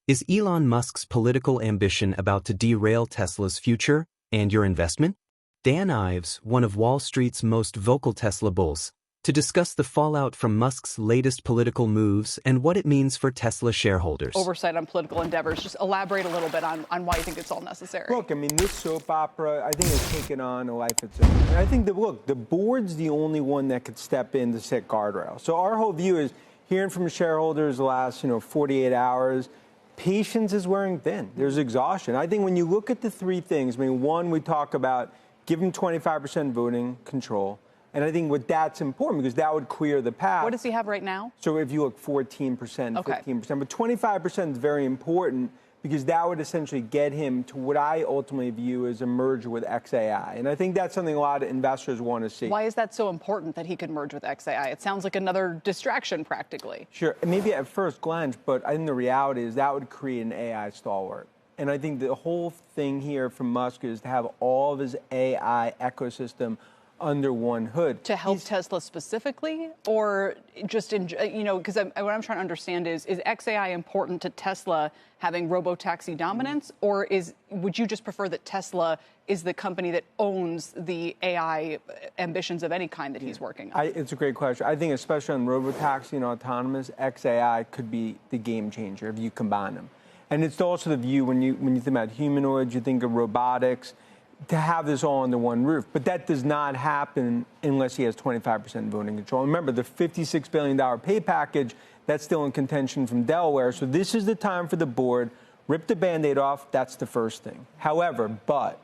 Is Elon Musk's political ambition about to derail Tesla's future and your investment? Dan Ives, one of Wall Street's most vocal Tesla bulls, to discuss the fallout from Musk's latest political moves and what it means for Tesla shareholders. Oversight on political endeavors. Just elaborate a little bit on why you think it's all necessary. Look, I mean, this soap opera, I think, has taken on a life of its own. And I think that, look, the board's the only one that could step in to set guardrails. So our whole view is hearing from shareholders the last, 48 hours, patience is wearing thin. There's exhaustion. I think when you look at the three things, I mean, one, we talk about give them 25% voting control. And I think that's important because that would clear the path. What does he have right now? So if you look 14%, 15%, but 25% is very important because that would essentially get him to what I ultimately view as a merger with XAI. And I think that's something a lot of investors want to see. Why is that so important that he could merge with XAI? It sounds like another distraction practically. Sure, maybe at first glance, but I think the reality is that would create an AI stalwart. And I think the whole thing here from Musk is to have all of his AI ecosystem under one hood. To help Tesla specifically, or just in, because what I'm trying to understand is XAI important to Tesla having robotaxi dominance, or would you just prefer that Tesla is the company that owns the AI ambitions of any kind that he's working on? It's a great question. I think especially on robotaxi and autonomous, XAI could be the game changer if you combine them. And it's also the view when you think about humanoids, you think of robotics, to have this all under one roof. But that does not happen unless he has 25% voting control. Remember, the $56 billion pay package, that's still in contention from Delaware. So this is the time for the board. Rip the Band-Aid off. That's the first thing. However, but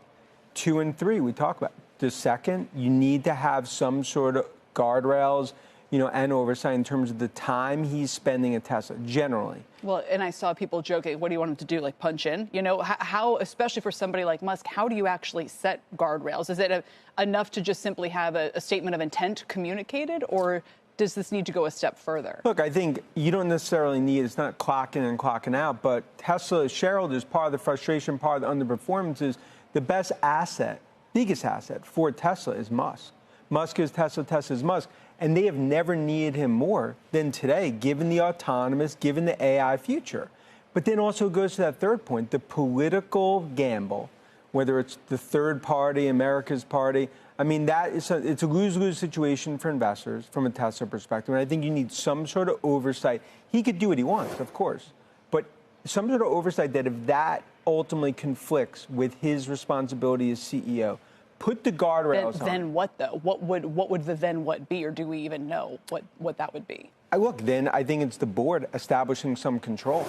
2 and 3, we talk about. The second, you need to have some sort of guardrails, and oversight in terms of the time he's spending at Tesla, generally. Well, and I saw people joking, what do you want him to do, like punch in? How, especially for somebody like Musk, how do you actually set guardrails? Is it enough to just simply have a statement of intent communicated, or does this need to go a step further? Look, I think you don't necessarily need, it's not clocking in and clocking out, but Tesla shareholders, part of the frustration, part of the underperformance is the best asset, biggest asset for Tesla is Musk. Musk is Tesla, Tesla is Musk. And they have never needed him more than today, given the autonomous, given the AI future. But then also it goes to that third point, the political gamble, whether it's the third party, America's party. I mean, it's a lose-lose situation for investors from a Tesla perspective. And I think you need some sort of oversight. He could do what he wants, of course, but some sort of oversight that if that ultimately conflicts with his responsibility as CEO, put the guardrails on. Then what, though? What would the then what be, or do we even know what that would be? Then I think it's the board establishing some control,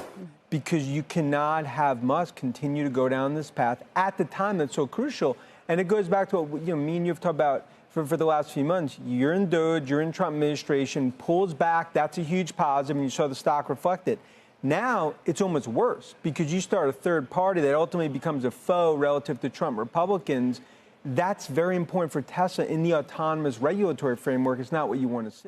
because you cannot have Musk continue to go down this path at the time that's so crucial. And it goes back to what me and you have talked about for the last few months. You're in DOGE, you're in Trump administration, pulls back, that's a huge positive, and you saw the stock reflect it. Now it's almost worse, because you start a third party that ultimately becomes a foe relative to Trump Republicans. That's very important for Tesla in the autonomous regulatory framework. It's not what you want to see.